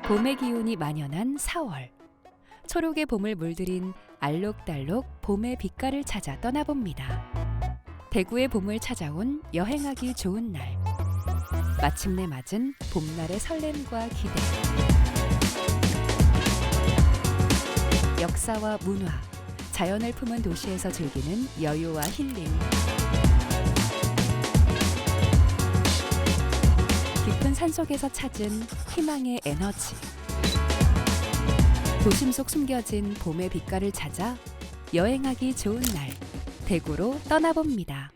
봄의 기운이 만연한 4월. 초록의 봄을 물들인 알록달록 봄의 빛깔을 찾아 떠나봅니다. 대구의 봄을 찾아온 여행하기 좋은 날. 마침내 맞은 봄날의 설렘과 기대. 역사와 문화, 자연을 품은 도시에서 즐기는 여유와 힐링. 깊은 산속에서 찾은 희망의 에너지. 도심 속 숨겨진 봄의 빛깔을 찾아 여행하기 좋은 날, 대구로 떠나봅니다.